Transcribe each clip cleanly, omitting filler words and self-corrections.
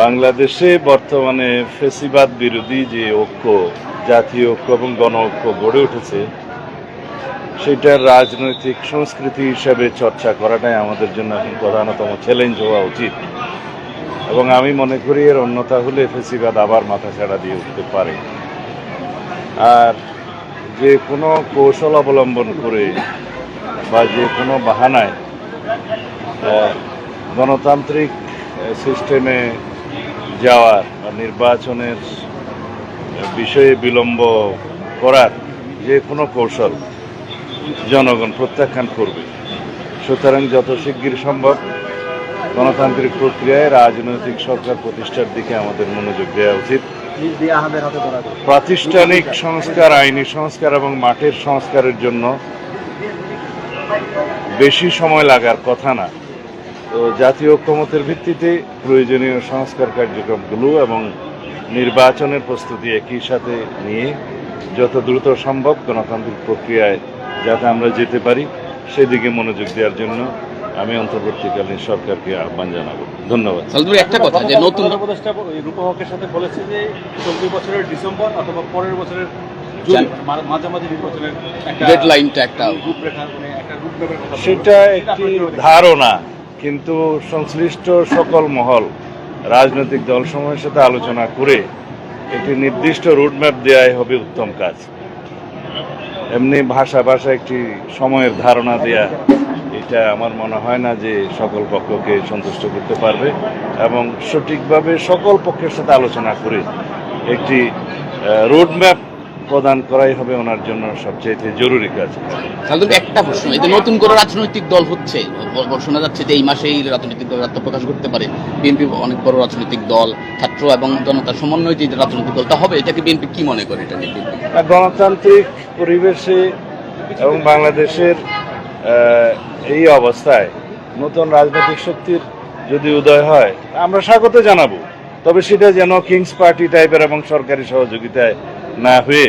বাংলাদেশে বর্তমানে ফেসিবাদ বিরোধী যে ঐক্য, জাতীয় ঐক্য এবং গণ ঐক্য গড়ে উঠেছে, সেটার রাজনৈতিক সংস্কৃতি হিসাবে চর্চা করাটাই আমাদের জন্য এখন প্রধানতম চ্যালেঞ্জ হওয়া উচিত। এবং আমি মনে করি এর অন্যতা হলে ফেসিবাদ আবার মাথাচাড়া দিয়ে উঠতে পারে। আর যে কোনো কৌশল অবলম্বন করে বা যে কোনো বাহানায় গণতান্ত্রিক সিস্টেমে যাওয়ার বা নির্বাচনের বিষয়ে বিলম্ব করার যে কোনো কৌশল জনগণ প্রত্যাখ্যান করবে। সুতরাং যত শিগগির সম্ভব গণতান্ত্রিক প্রক্রিয়ায় রাজনৈতিক সরকার প্রতিষ্ঠার দিকে আমাদের মনোযোগ দেওয়া উচিত। প্রাতিষ্ঠানিক সংস্কার, আইনি সংস্কার এবং মাঠের সংস্কারের জন্য বেশি সময় লাগার কথা না। তো জাতীয় ঐক্যমতের ভিত্তিতে প্রয়োজনীয় সংস্কার কার্যক্রমগুলো এবং নির্বাচনের প্রস্তুতি একই সাথে নিয়ে যত দ্রুত সম্ভব গণতান্ত্রিক প্রক্রিয়ায় যাতে আমরা যেতে পারি সেদিকে মনোযোগ দেওয়ার জন্য আমি অন্তর্বর্তীকালীন সরকারকে আহ্বান জানাবো। ধন্যবাদ। একটা কথা যে নতুন উপদেষ্টা রূপকের সাথে বলেছে যে চলতি বছরের ডিসেম্বর অথবা পরের বছরের মাঝামাঝি নির্বাচনের ডেডলাইনটা একটা রূপরেখা, মানে একটা রূপরেখার কথা সেটা একটি ধারণা, কিন্তু সংশ্লিষ্ট সকল মহল রাজনৈতিক দলসমূহের সাথে আলোচনা করে একটি নির্দিষ্ট রুটম্যাপ দেওয়াই হবে উত্তম কাজ। এমনি ভাষা একটি সময়ের ধারণা দেয়া, এটা আমার মনে হয় না যে সকল পক্ষকে সন্তুষ্ট করতে পারবে। এবং সঠিকভাবে সকল পক্ষের সাথে আলোচনা করে একটি রোডম্যাপ প্রদান করাই হবে ওনার জন্য সবচেয়ে জরুরি কাজ। একটা প্রশ্ন, এই যে নতুন করে রাজনৈতিক দল হচ্ছে, শোনা যাচ্ছে যে এই মাসেই রাজনৈতিক দল আত্মপ্রকাশ করতে পারে। বিএনপি অনেক বড় রাজনৈতিক দল, ছাত্র এবং জনতার সমন্বয় যে রাজনৈতিক দলটা হবে, এটাকে বিএনপি কি মনে করে? এটা নিয়ে গণতান্ত্রিক পরিবেশে এবং বাংলাদেশের এই অবস্থায় নতুন রাজনৈতিক শক্তির যদি উদয় হয় আমরা স্বাগত জানাবো। তবে সেটা যেন কিংস পার্টি টাইপের এবং সরকারি সহযোগিতায় না হয়ে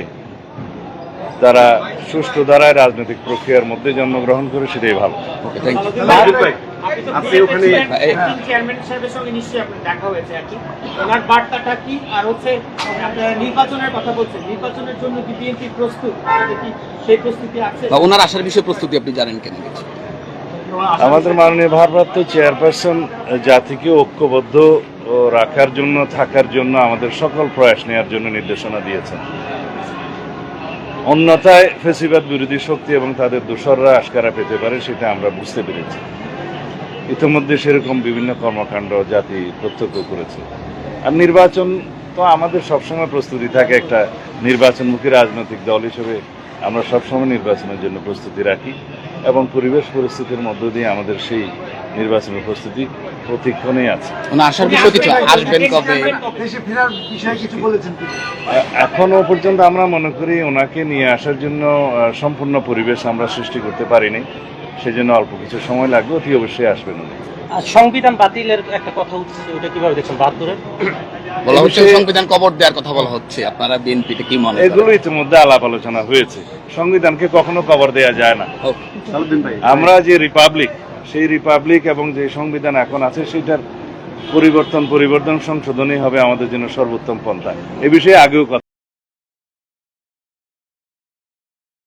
তারা সুষ্ঠু ধারায় রাজনৈতিক প্রক্রিয়ার মধ্যে জন্মগ্রহণ করে, সেটাই ভালো। আপনি ওখানে চেয়ারম্যান সাহেবের সঙ্গে নিশ্চয়ই আপনার দেখা হয়েছে আর কি, ওনার বার্তাটা কি? আর হচ্ছে আপনারা নির্বাচনের কথা বলছেন, নির্বাচনের জন্য কি বিএনপি প্রস্তুত? কি সেই প্রস্তুতি আছে? ওনার আসার বিষয়ে প্রস্তুতি আপনি জানেন কেন? আমাদের মাননীয় ভারপ্রাপ্ত চেয়ারপারসন জাতিকে ঐক্যবদ্ধ রাখার জন্য, থাকার জন্য আমাদের সকল প্রয়াস নেওয়ার জন্য নির্দেশনা দিয়েছেন। অন্যথায় ফেসিবাদ বিরোধী শক্তি এবং তাদের দোসররা আশকারা পেতে পারে, সেটা আমরা বুঝতে পেরেছি। ইতিমধ্যে সেরকম বিভিন্ন কর্মকাণ্ড জাতি প্রত্যক্ষ করেছে। আর নির্বাচন তো আমাদের সবসময় প্রস্তুতি থাকে, একটা নির্বাচনমুখী রাজনৈতিক দল হিসেবে আমরা সবসময় নির্বাচনের জন্য প্রস্তুতি রাখি এবং পরিবেশ পরিস্থিতির মধ্য দিয়ে আমাদের সেই নির্বাচনের প্রস্তুতি প্রতিক্ষণেই আছে। এখনো পর্যন্ত আমরা মনে করি ওনাকে নিয়ে আসার জন্য সম্পূর্ণ পরিবেশ আমরা সৃষ্টি করতে পারিনি, সেজন্য অল্প কিছু সময় লাগবে। অতি অবশ্যই আসবেন উনি। সংবিধান বাতিলের একটা কথা উঠছে, ওটা কিভাবে দেখছেন? 72-এর বলা হচ্ছে সংবিধান কবর দেওয়ার কথা বলা হচ্ছে, আপনারা বিএনপিতে কি মনে করেন? এগুলো ইতিমধ্যে আলাপ আলোচনা হয়েছে। সংবিধানকে কখনো কবর দেওয়া যায় না। আমরা যে রিপাবলিক, সেই রিপাবলিক এবং যে সংবিধান এখন আছে সেটার পরিবর্তন সংশোধনই হবে আমাদের জন্য সর্বোত্তম পন্থা। এ বিষয়ে আগেও কথা